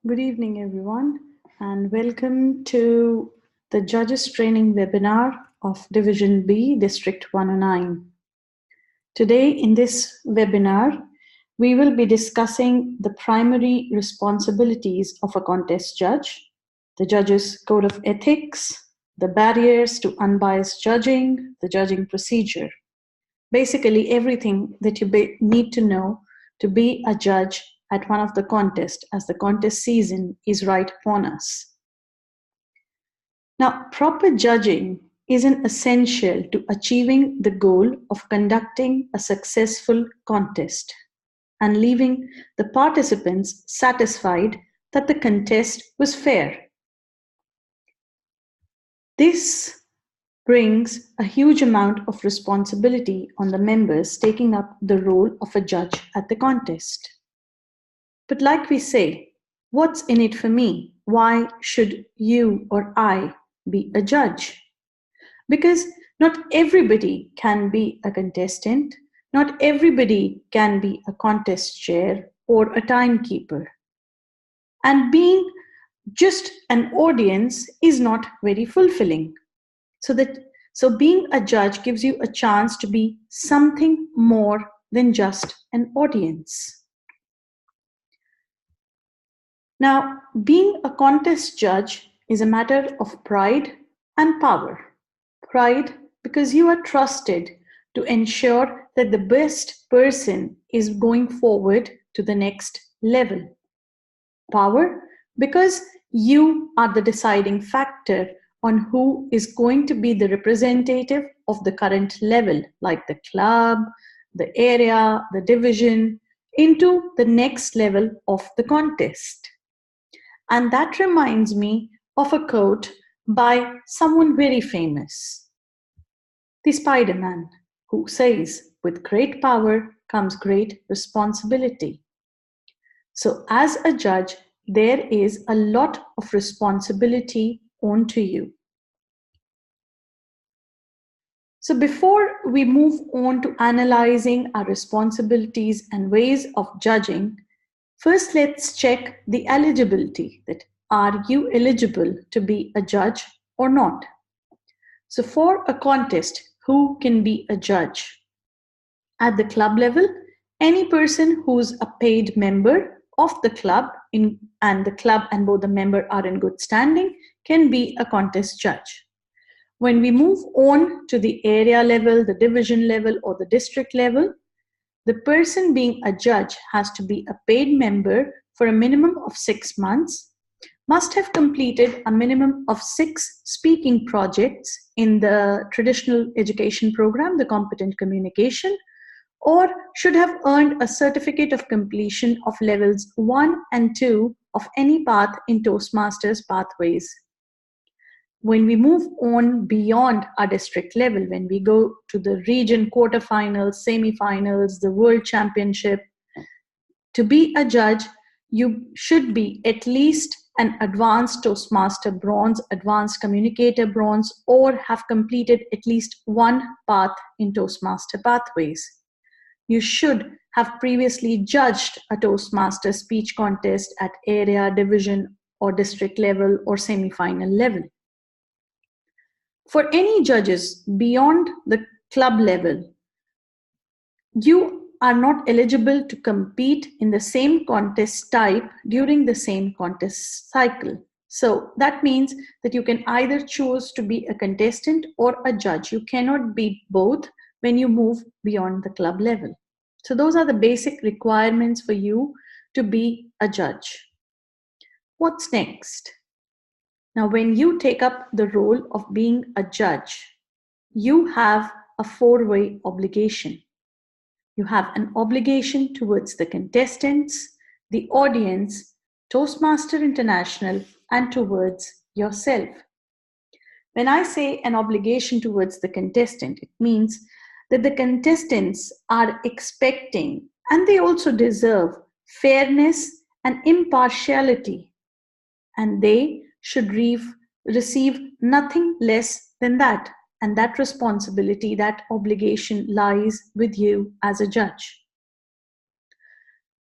Good evening, everyone, and welcome to the Judges Training webinar of Division B, District 109. Today, in this webinar, we will be discussing the primary responsibilities of a contest judge, the judge's code of ethics, the barriers to unbiased judging, the judging procedure. Basically, everything that you need to know to be a judge at one of the contests, as the contest season is right upon us. Now, proper judging is an essential to achieving the goal of conducting a successful contest and leaving the participants satisfied that the contest was fair. This brings a huge amount of responsibility on the members taking up the role of a judge at the contest. But like we say, what's in it for me? Why should you or I be a judge? Because not everybody can be a contestant, not everybody can be a contest chair or a timekeeper. And being just an audience is not very fulfilling. So being a judge gives you a chance to be something more than just an audience. Now, being a contest judge is a matter of pride and power. Pride because you are trusted to ensure that the best person is going forward to the next level. Power because you are the deciding factor on who is going to be the representative of the current level, like the club, the area, the division, into the next level of the contest. And that reminds me of a quote by someone very famous, the Spiderman, who says, "With great power comes great responsibility." So as a judge, there is a lot of responsibility onto you. So before we move on to analyzing our responsibilities and ways of judging, first let's check the eligibility, that are you eligible to be a judge or not? So for a contest, who can be a judge? At the club level, any person who's a paid member of the club and the club and both the member are in good standing can be a contest judge. When we move on to the area level, the division level, or the district level, the person being a judge has to be a paid member for a minimum of 6 months, must have completed a minimum of 6 speaking projects in the traditional education program, the competent communication, or should have earned a certificate of completion of levels 1 and 2 of any path in Toastmasters pathways. When we move on beyond our district level, when we go to the region quarterfinals, semifinals, the world championship, to be a judge, you should be at least an advanced Toastmaster bronze, advanced communicator bronze, or have completed at least one path in Toastmaster pathways. You should have previously judged a Toastmaster speech contest at area, division, or district level or semi-final level. For any judges beyond the club level, you are not eligible to compete in the same contest type during the same contest cycle. So that means that you can either choose to be a contestant or a judge. You cannot be both when you move beyond the club level. So those are the basic requirements for you to be a judge. What's next? Now, when you take up the role of being a judge, you have a 4-way obligation. You have an obligation towards the contestants, the audience, Toastmaster International, and towards yourself. When I say an obligation towards the contestant, it means that the contestants are expecting, and they also deserve, fairness and impartiality, and they should receive nothing less than that. And that responsibility, that obligation lies with you as a judge.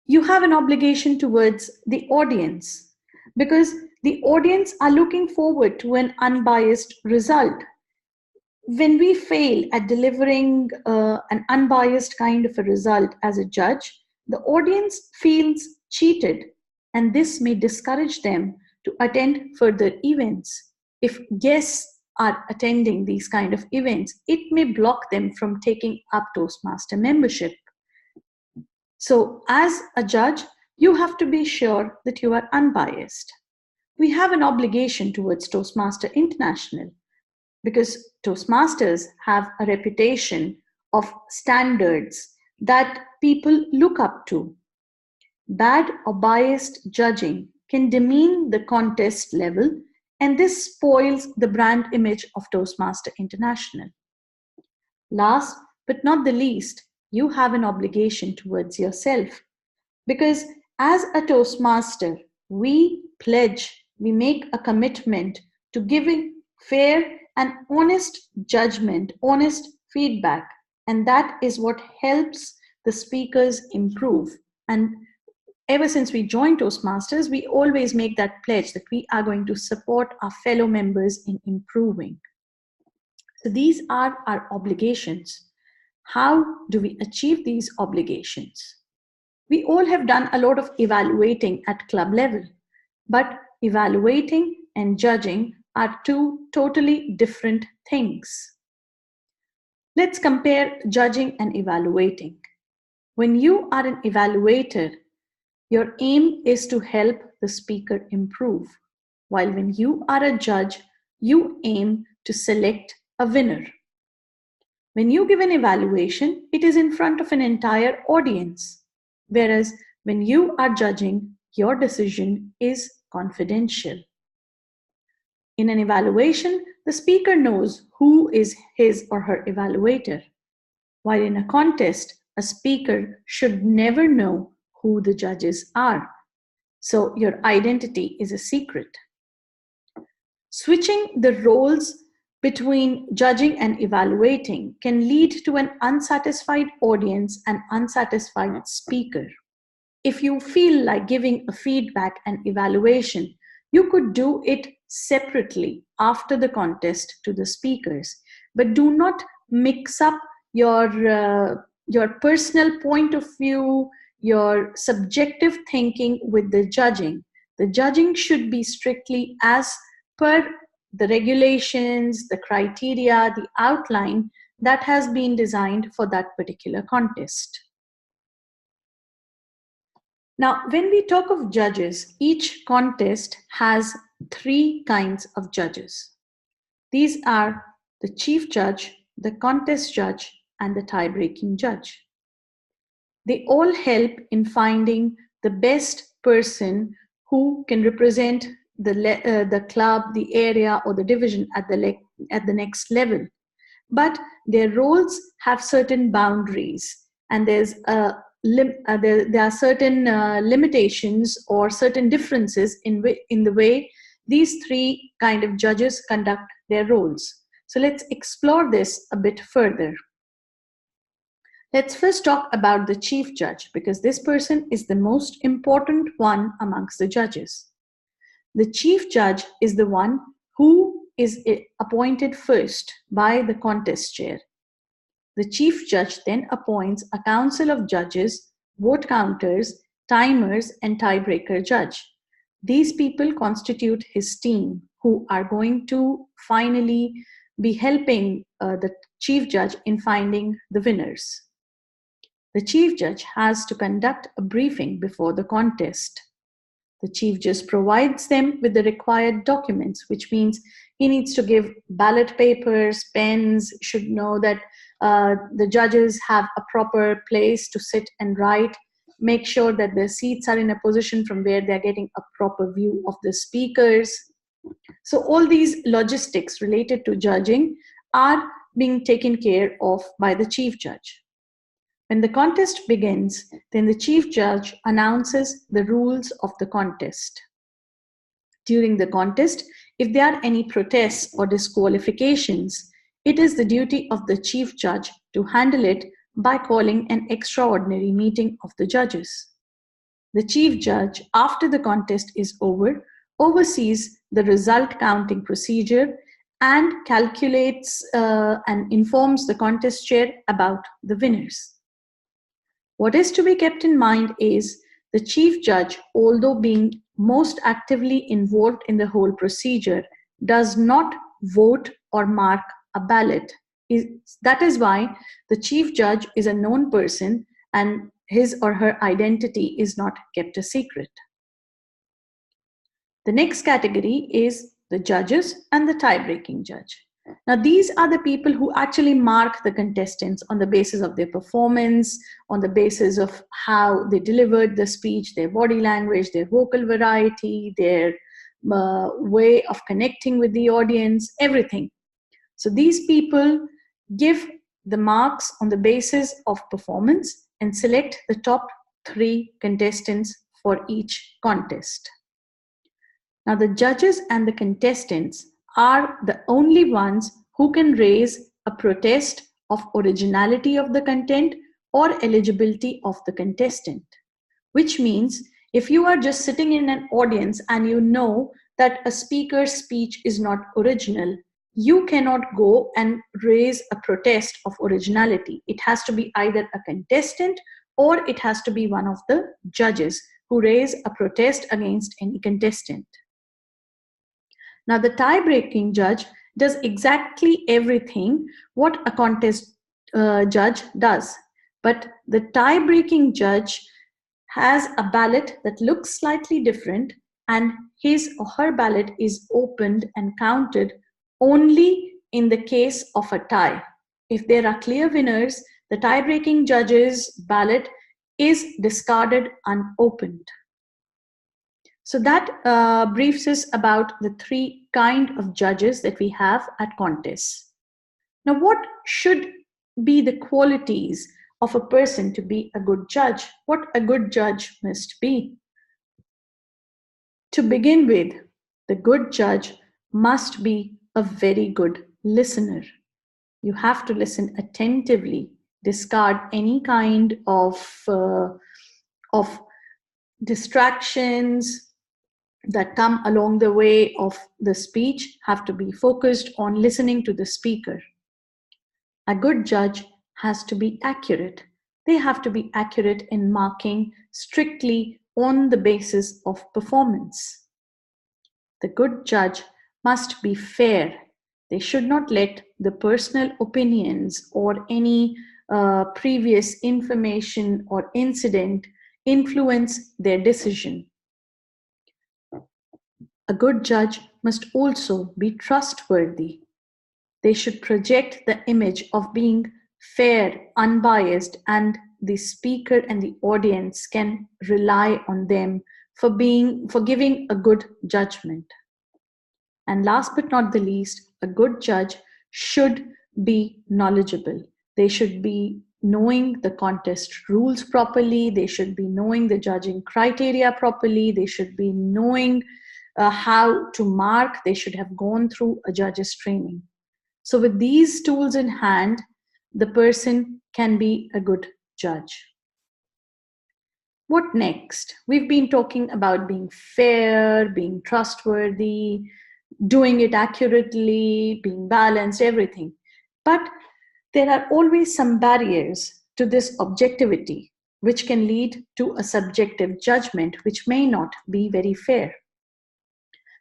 You have an obligation towards the audience. because the audience are looking forward to an unbiased result. When we fail at delivering an unbiased kind of a result as a judge, the audience feels cheated, and this may discourage them to attend further events. If guests are attending these kind of events, it may block them from taking up Toastmaster membership. So, as a judge, you have to be sure that you are unbiased. We have an obligation towards Toastmaster International because Toastmasters have a reputation of standards that people look up to. Bad or biased judging can demean the contest level, and this spoils the brand image of Toastmaster International. Last but not the least, you have an obligation towards yourself because as a Toastmaster, we make a commitment to giving fair and honest judgment, honest feedback, and that is what helps the speakers improve. And ever since we joined Toastmasters, we always make that pledge that we are going to support our fellow members in improving. So these are our obligations. How do we achieve these obligations? We all have done a lot of evaluating at club level, but evaluating and judging are two totally different things. Let's compare judging and evaluating. When you are an evaluator, your aim is to help the speaker improve, while when you are a judge, you aim to select a winner. When you give an evaluation, it is in front of an entire audience, whereas when you are judging, your decision is confidential. In an evaluation, the speaker knows who is his or her evaluator, while in a contest, a speaker should never know who the judges are. So your identity is a secret. Switching the roles between judging and evaluating can lead to an unsatisfied audience and unsatisfied speaker. If you feel like giving a feedback and evaluation, you could do it separately after the contest to the speakers, but do not mix up your personal point of view, your subjective thinking with the judging. The judging should be strictly as per the regulations, the criteria, the outline that has been designed for that particular contest. Now, when we talk of judges, each contest has three kinds of judges. These are the chief judge, the contest judge, and the tie-breaking judge. They all help in finding the best person who can represent the club, the area, or the division at the next level. But their roles have certain boundaries, and there are certain limitations or certain differences in the way these three kind of judges conduct their roles. So let's explore this a bit further. Let's first talk about the chief judge, because this person is the most important one amongst the judges. The chief judge is the one who is appointed first by the contest chair. The chief judge then appoints a council of judges, vote counters, timers, and tiebreaker judge. These people constitute his team, who are going to finally be helping the chief judge in finding the winners. The chief judge has to conduct a briefing before the contest. The chief judge provides them with the required documents, which means he needs to give ballot papers, pens, should know that the judges have a proper place to sit and write, make sure that the seats are in a position from where they're getting a proper view of the speakers. So all these logistics related to judging are being taken care of by the chief judge. When the contest begins, then the chief judge announces the rules of the contest. During the contest, if there are any protests or disqualifications, it is the duty of the chief judge to handle it by calling an extraordinary meeting of the judges. The chief judge, after the contest is over, oversees the result counting procedure, and calculates and informs the contest chair about the winners. What is to be kept in mind is the chief judge, although being most actively involved in the whole procedure, does not vote or mark a ballot. That is why the chief judge is a known person and his or her identity is not kept a secret. The next category is the judges and the tie-breaking judge. Now, these are the people who actually mark the contestants on the basis of their performance, on the basis of how they delivered the speech, their body language, their vocal variety, their way of connecting with the audience, everything. So these people give the marks on the basis of performance and select the top 3 contestants for each contest. Now, the judges and the contestants are the only ones who can raise a protest of originality of the content or eligibility of the contestant, which means if you are just sitting in an audience and you know that a speaker's speech is not original, you cannot go and raise a protest of originality. It has to be either a contestant or it has to be one of the judges who raise a protest against any contestant. Now, the tie-breaking judge does exactly everything what a contest judge does. But the tie-breaking judge has a ballot that looks slightly different, and his or her ballot is opened and counted only in the case of a tie. If there are clear winners, the tie-breaking judge's ballot is discarded unopened. So that briefs us about the 3 kinds of judges that we have at contests. Now, what should be the qualities of a person to be a good judge? What a good judge must be? To begin with, the good judge must be a very good listener. You have to listen attentively, discard any kind of distractions that come along the way of the speech, have to be focused on listening to the speaker. A good judge has to be accurate. They have to be accurate in marking strictly on the basis of performance. The good judge must be fair. They should not let the personal opinions or any previous information or incident influence their decision. A good judge must also be trustworthy. They should project the image of being fair, unbiased, and the speaker and the audience can rely on them for giving a good judgment. And last but not the least, a good judge should be knowledgeable. They should be knowing the contest rules properly. They should be knowing the judging criteria properly. They should be knowing how to mark. They should have gone through a judge's training. So with these tools in hand, the person can be a good judge. What next? We've been talking about being fair, being trustworthy, doing it accurately, being balanced, everything. But there are always some barriers to this objectivity, which can lead to a subjective judgment, which may not be very fair.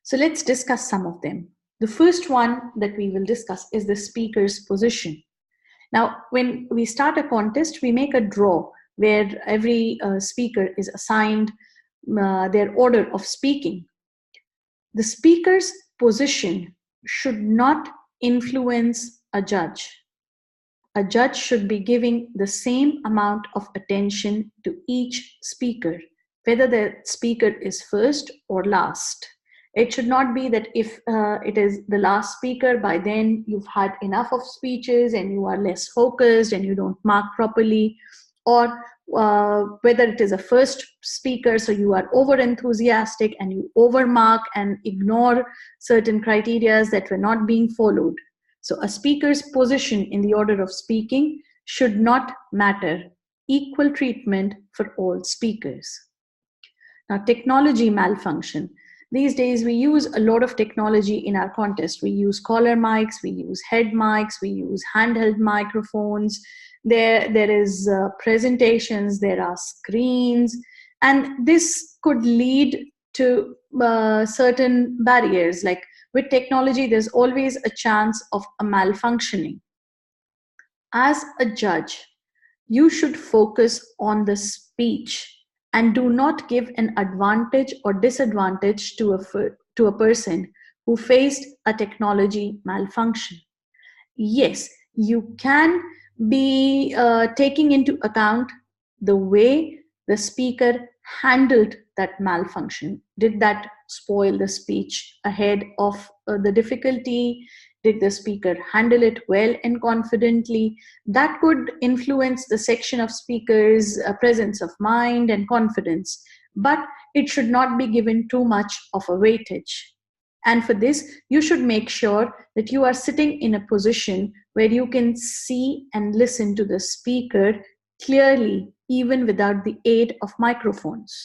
So let's discuss some of them. The first one that we will discuss is the speaker's position. Now, when we start a contest, we make a draw where every speaker is assigned their order of speaking. The speaker's position should not influence a judge. A judge should be giving the same amount of attention to each speaker, whether the speaker is first or last. It should not be that if it is the last speaker, by then you've had enough of speeches and you are less focused and you don't mark properly, or whether it is a first speaker, so you are over enthusiastic and you overmark and ignore certain criteria that were not being followed. So a speaker's position in the order of speaking should not matter. Equal treatment for all speakers. Now, technology malfunction. These days, we use a lot of technology in our contest. We use collar mics, we use head mics, we use handheld microphones. There is presentations, there are screens, and this could lead to certain barriers. Like with technology, there's always a chance of a malfunctioning. As a judge, you should focus on the speech and do not give an advantage or disadvantage to a person who faced a technology malfunction. Yes, you can be taking into account the way the speaker handled that malfunction. Did that spoil the speech ahead of the difficulty? Did the speaker handle it well and confidently? That could influence the section of speakers' presence of mind and confidence, but it should not be given too much of a weightage. And for this, you should make sure that you are sitting in a position where you can see and listen to the speaker clearly, even without the aid of microphones.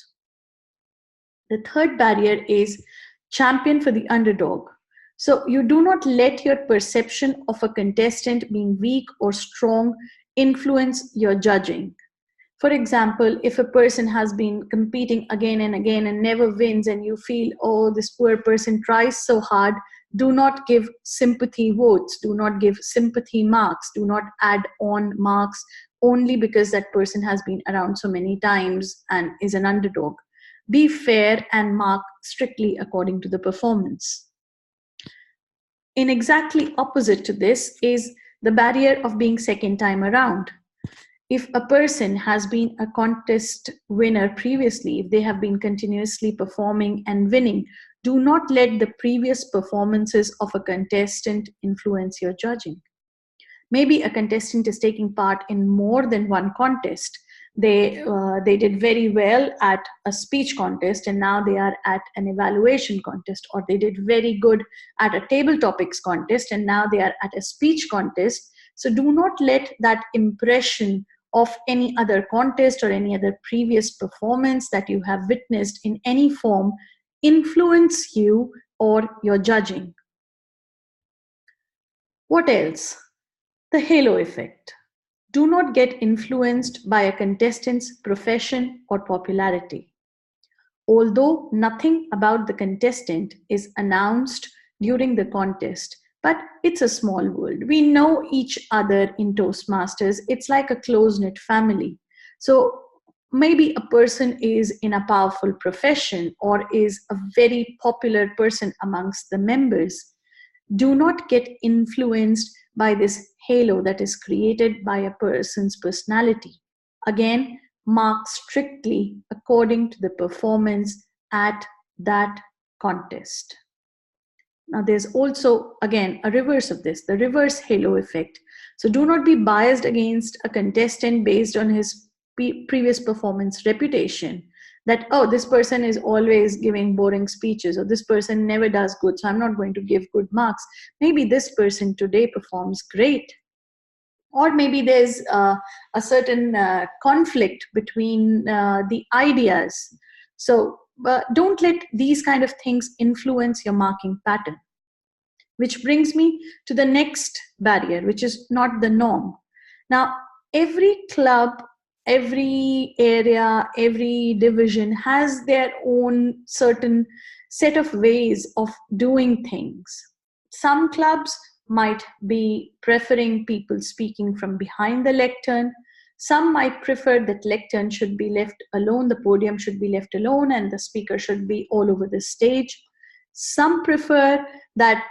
The third barrier is champion for the underdog. So you do not let your perception of a contestant being weak or strong influence your judging. For example, if a person has been competing again and again and never wins, and you feel, oh, this poor person tries so hard, do not give sympathy votes, do not give sympathy marks, do not add on marks only because that person has been around so many times and is an underdog. Be fair and mark strictly according to the performance. In exactly opposite to this is the barrier of being second time around. If a person has been a contest winner previously, if they have been continuously performing and winning, do not let the previous performances of a contestant influence your judging. Maybe a contestant is taking part in more than one contest. They did very well at a speech contest, and now they are at an evaluation contest, or they did very good at a table topics contest, and now they are at a speech contest. So do not let that impression of any other contest or any other previous performance that you have witnessed in any form influence you or your judging. What else? The halo effect. Do not get influenced by a contestant's profession or popularity. Although nothing about the contestant is announced during the contest, but it's a small world. We know each other in Toastmasters. It's like a close-knit family. So maybe a person is in a powerful profession or is a very popular person amongst the members. Do not get influenced by this halo that is created by a person's personality. Again, mark strictly according to the performance at that contest. Now, there's also, again, a reverse of this, the reverse halo effect. So do not be biased against a contestant based on his previous performance reputation. That, oh, this person is always giving boring speeches, or this person never does good, so I'm not going to give good marks. Maybe this person today performs great. Or maybe there's a certain conflict between the ideas. So don't let these kind of things influence your marking pattern. Which brings me to the next barrier, which is not the norm. Now, every club, every area, every division has their own certain set of ways of doing things. Some clubs might be preferring people speaking from behind the lectern. Some might prefer that lectern should be left alone, the podium should be left alone, and the speaker should be all over the stage. Some prefer that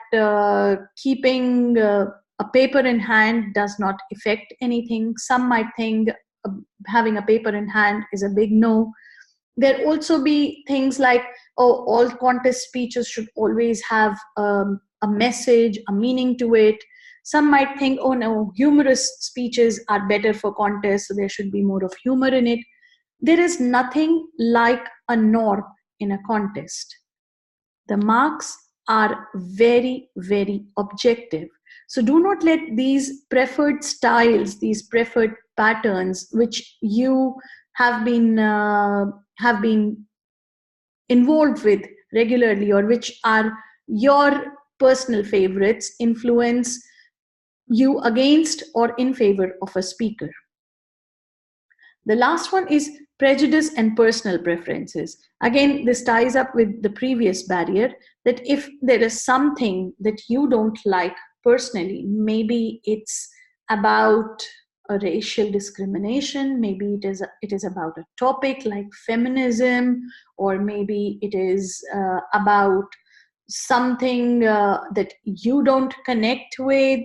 keeping a paper in hand does not affect anything. Some might think having a paper in hand is a big no. There also be things like, oh, all contest speeches should always have a message, a meaning to it. Some might think, oh no, humorous speeches are better for contests, so there should be more of humor in it. There is nothing like a norm in a contest. The marks are very, very objective. So do not let these preferred styles, these preferred patterns, which you have been involved with regularly, or which are your personal favorites, influence you against or in favor of a speaker. The last one is prejudice and personal preferences. Again, this ties up with the previous barrier, that if there is something that you don't like personally, maybe it's about a racial discrimination, maybe it is about a topic like feminism, or maybe it is about something that you don't connect with.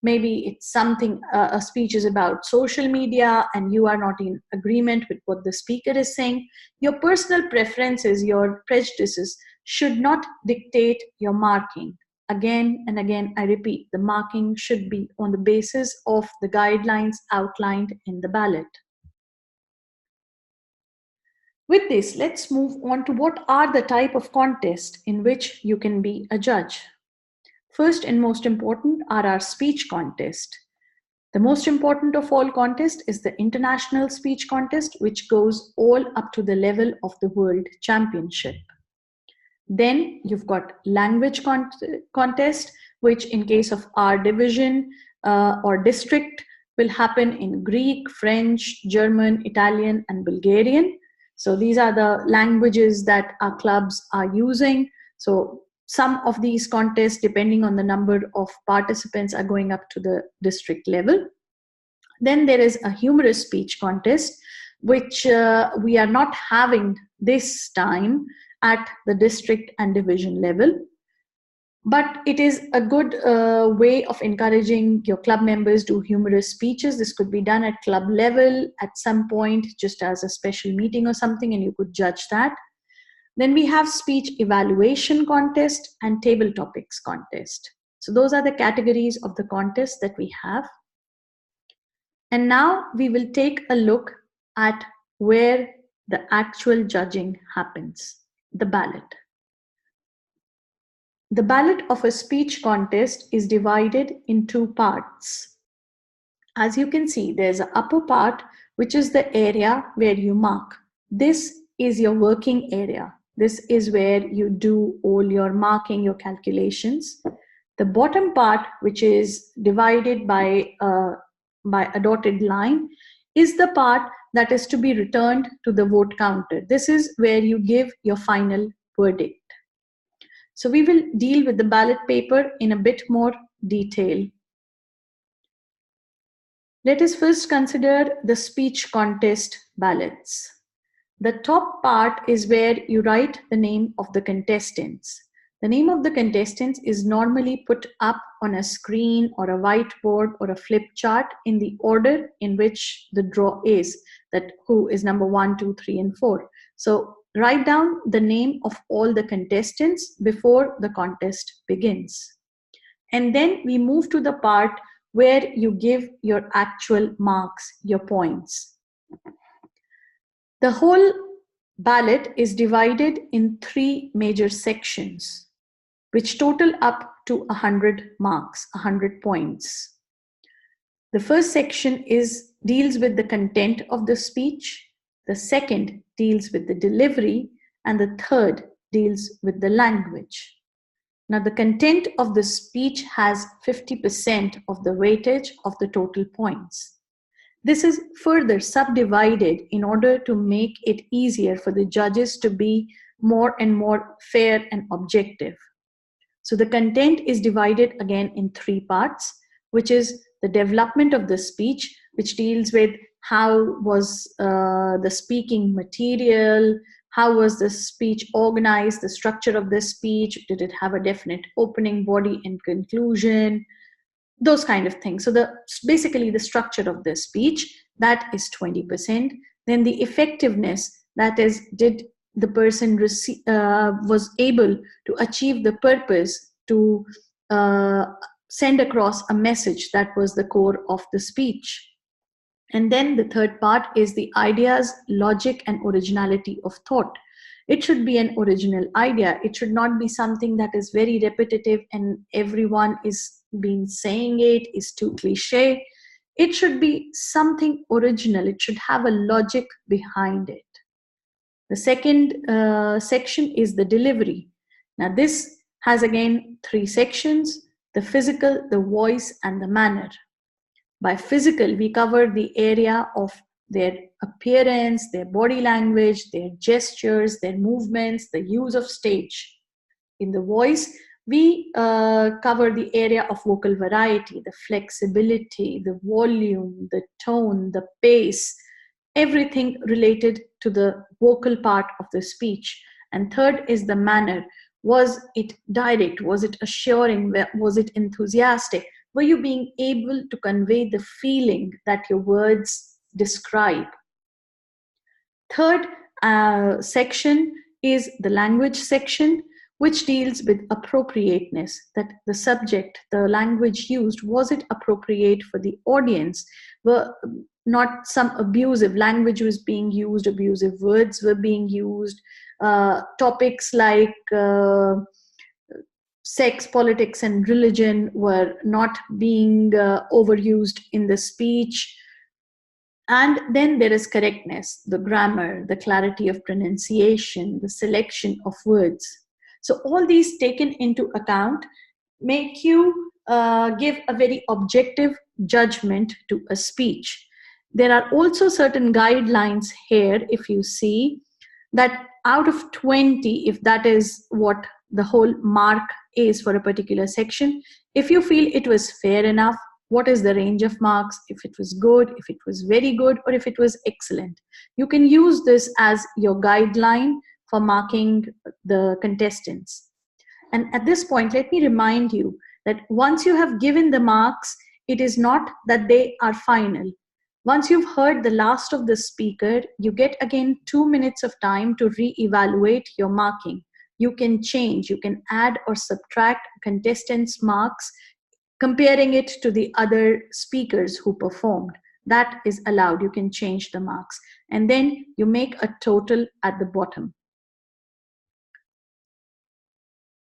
Maybe it's something, a speech is about social media and you are not in agreement with what the speaker is saying. Your personal preferences, your prejudices should not dictate your marking. Again and again, I repeat, the marking should be on the basis of the guidelines outlined in the ballot. With this, let's move on to what are the type of contests in which you can be a judge. First and most important are our speech contest. The most important of all contests is the international speech contest, which goes all up to the level of the world championship. Then you've got language contest, which in case of our division or district will happen in Greek, French, German, Italian, and Bulgarian. So these are the languages that our clubs are using. So some of these contests, depending on the number of participants, are going up to the district level. Then there is a humorous speech contest, which we are not having this time at the district and division level. But it is a good way of encouraging your club members to do humorous speeches. This could be done at club level at some point, just as a special meeting or something, and you could judge that. Then we have speech evaluation contest and table topics contest. So those are the categories of the contests that we have. And now we will take a look at where the actual judging happens, the ballot. The ballot of a speech contest is divided in two parts. As you can see, there's an upper part, which is the area where you mark. This is your working area. This is where you do all your marking, your calculations. The bottom part, which is divided by a dotted line, is the part that is to be returned to the vote counter. This is where you give your final verdict. So we will deal with the ballot paper in a bit more detail. Let us first consider the speech contest ballots. The top part is where you write the name of the contestants. The name of the contestants is normally put up on a screen or a whiteboard or a flip chart in the order in which the draw is, that who is number 1, 2, 3, and 4. So write down the name of all the contestants before the contest begins. And then we move to the part where you give your actual marks, your points. The whole ballot is divided in 3 major sections, which total up to 100 marks, 100 points. The first section deals with the content of the speech, the second deals with the delivery, and the third deals with the language. Now, the content of the speech has 50% of the weightage of the total points. This is further subdivided in order to make it easier for the judges to be more and more fair and objective. So the content is divided again in 3 parts, which is the development of the speech, which deals with how was the speaking material, how was the speech organized, the structure of the speech, did it have a definite opening, body, and conclusion, those kind of things. So basically the structure of the speech, that is 20%. Then the effectiveness, that is, did the person was able to achieve the purpose to send across a message, that was the core of the speech. And then the third part is the ideas, logic, and originality of thought. It should be an original idea. It should not be something that is very repetitive and everyone is been saying it, is too cliche. It should be something original. It should have a logic behind it. The second section is the delivery. Now this has again three sections: the physical, the voice, and the manner. By physical, we cover the area of their appearance, their body language, their gestures, their movements, the use of stage. In the voice, we cover the area of vocal variety, the flexibility, the volume, the tone, the pace, everything related to the vocal part of the speech. And third is the manner. Was it direct? Was it assuring? Was it enthusiastic? Were you being able to convey the feeling that your words describe? Third section is the language section, which deals with appropriateness, that the subject, the language used, was it appropriate for the audience? Were not some abusive language was being used, abusive words were being used, topics like sex, politics, and religion were not being overused in the speech. And then there is correctness, the grammar, the clarity of pronunciation, the selection of words. So all these taken into account make you give a very objective judgment to a speech. There are also certain guidelines here, if you see, that out of 20, if that is what the whole mark is for a particular section, if you feel it was fair enough, what is the range of marks? If it was good, if it was very good, or if it was excellent. You can use this as your guideline for marking the contestants. And at this point, let me remind you that once you have given the marks, it is not that they are final. Once you've heard the last of the speaker, you get again 2 minutes of time to re-evaluate your marking. You can change, you can add or subtract contestants' marks, comparing it to the other speakers who performed. That is allowed. You can change the marks. And then you make a total at the bottom.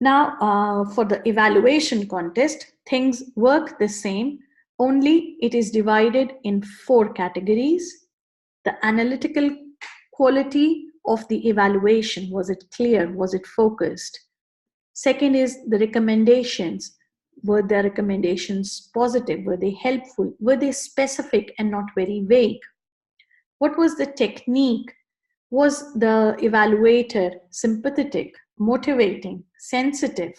Now, for the evaluation contest, things work the same, only it is divided in 4 categories. The analytical quality of the evaluation. Was it clear? Was it focused? Second is the recommendations. Were the recommendations positive? Were they helpful? Were they specific and not very vague? What was the technique? Was the evaluator sympathetic, motivating, sensitive?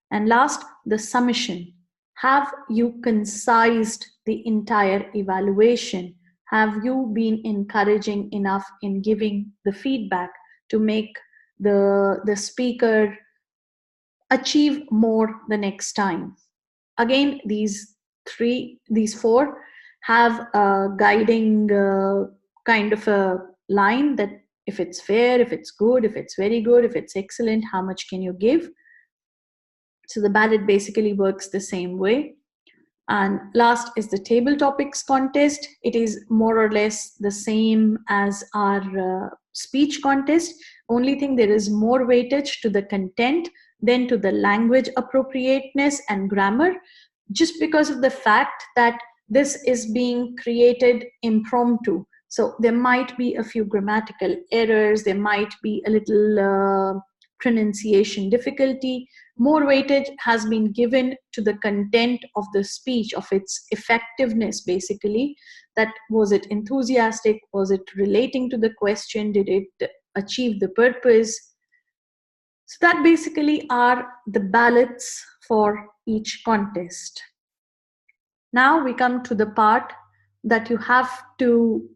And last, the summation. Have you concised the entire evaluation? Have you been encouraging enough in giving the feedback to make the speaker achieve more the next time? Again, these 4 have a guiding kind of a line that if it's fair, if it's good, if it's very good, if it's excellent, how much can you give? So the ballot basically works the same way. And last is the table topics contest. It is more or less the same as our speech contest. Only thing, there is more weightage to the content than to the language appropriateness and grammar, just because of the fact that this is being created impromptu. So there might be a few grammatical errors, there might be a little pronunciation difficulty. More weightage has been given to the content of the speech, of its effectiveness, basically. That was it enthusiastic? Was it relating to the question? Did it achieve the purpose? So that basically are the ballots for each contest. Now we come to the part that you have to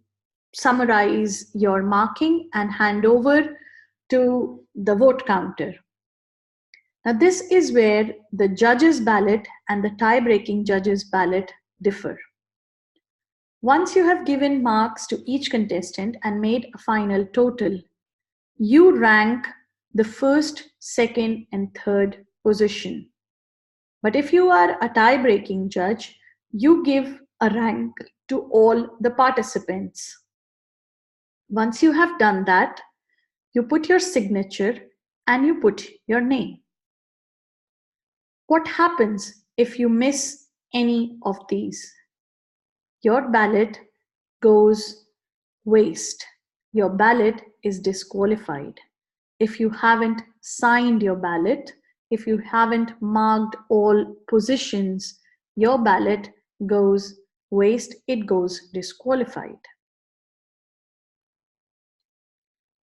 summarize your marking and hand over to the vote counter. Now this is where the judge's ballot and the tie-breaking judge's ballot differ. Once you have given marks to each contestant and made a final total, you rank the first, second, and third position. But if you are a tie-breaking judge, you give a rank to all the participants. Once you have done that, you put your signature and you put your name. What happens if you miss any of these? Your ballot goes waste. your ballot is disqualified. If you haven't signed your ballot, if you haven't marked all positions, your ballot goes waste, it goes disqualified.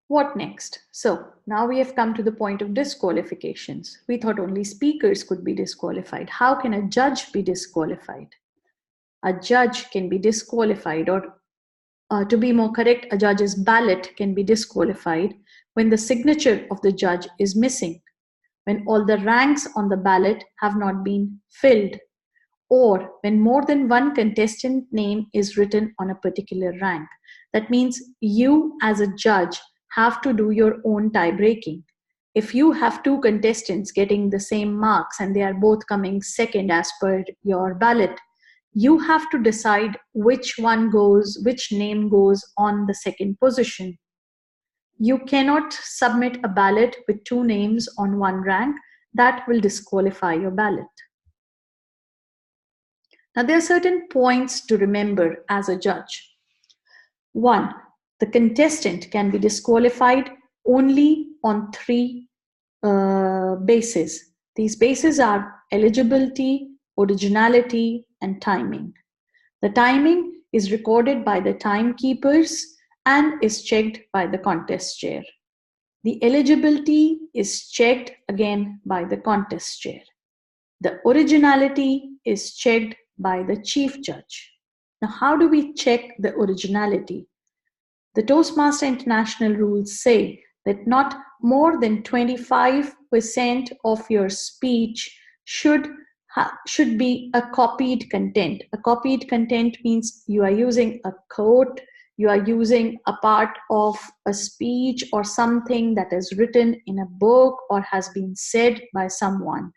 What next? So now we have come to the point of disqualifications. We thought only speakers could be disqualified. How can a judge be disqualified? A judge can be disqualified, or to be more correct, a judge's ballot can be disqualified when the signature of the judge is missing, when all the ranks on the ballot have not been filled, or when more than one contestant name is written on a particular rank. That means you as a judge have to do your own tie breaking. If you have two contestants getting the same marks and they are both coming second as per your ballot, you have to decide which name goes on the second position. You cannot submit a ballot with two names on one rank. That will disqualify your ballot. Now, there are certain points to remember as a judge. One, the contestant can be disqualified only on three bases. These bases are eligibility, originality, and timing. The timing is recorded by the timekeepers and is checked by the contest chair. The eligibility is checked again by the contest chair. The originality is checked by the chief judge. Now, how do we check the originality? The Toastmaster International rules say that not more than 25% of your speech should be a copied content. A copied content means you are using a quote, you are using a part of a speech or something that is written in a book or has been said by someone.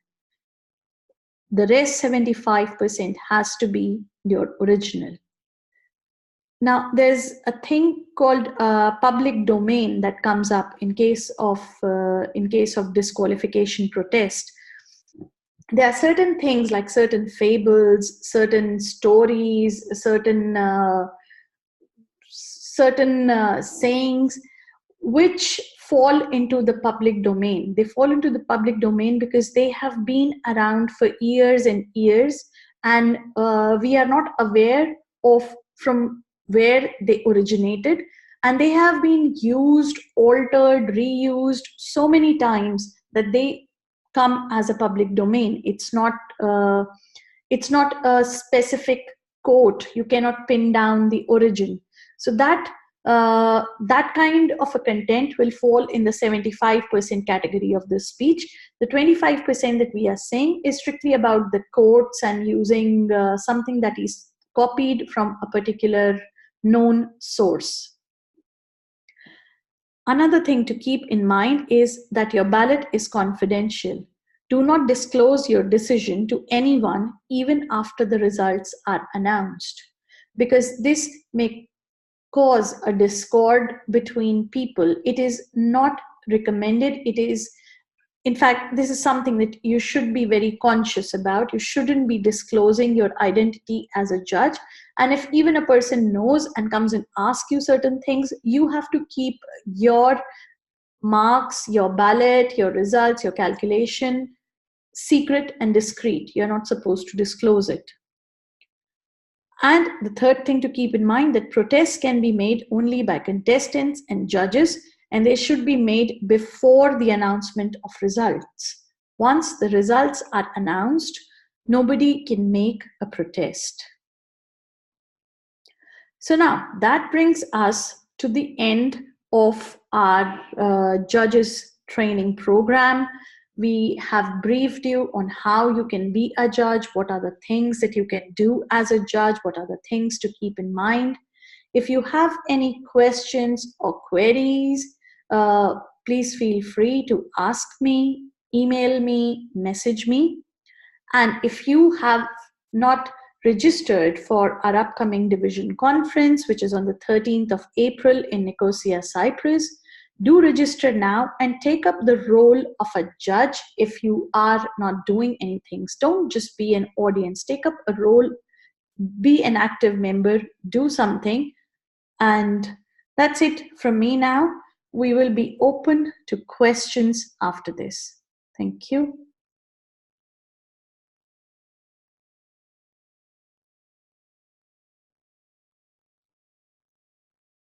The rest 75% has to be your original. Now, there's a thing called public domain that comes up in case of disqualification protest. There are certain things like certain fables, certain stories, certain sayings which fall into the public domain. They fall into the public domain because they have been around for years and years, and we are not aware of from where they originated, and they have been used, altered, reused so many times that they come as a public domain. It's not a specific quote. You cannot pin down the origin. So that kind of a content will fall in the 75% category of the speech. The 25% that we are saying is strictly about the quotes and using something that is copied from a particular known source. Another thing to keep in mind is that your ballot is confidential. Do not disclose your decision to anyone even after the results are announced, because this may cause a discord between people. It is not recommended. In fact, this is something that you should be very conscious about. You shouldn't be disclosing your identity as a judge. And if even a person knows and comes and asks you certain things, you have to keep your marks, your ballot, your results, your calculation secret and discreet. You're not supposed to disclose it. And the third thing to keep in mind, that protests can be made only by contestants and judges, and they should be made before the announcement of results. Once the results are announced, nobody can make a protest. So now that brings us to the end of our judges training program. We have briefed you on how you can be a judge, what are the things that you can do as a judge, what are the things to keep in mind. If you have any questions or queries, please feel free to ask me, email me, message me. And if you have not registered for our upcoming division conference, which is on the 13th of April in Nicosia, Cyprus, do register now and take up the role of a judge. If you are not doing anything, don't just be an audience. Take up a role, be an active member, do something. And That's it from me now. We will be open to questions after this. Thank you.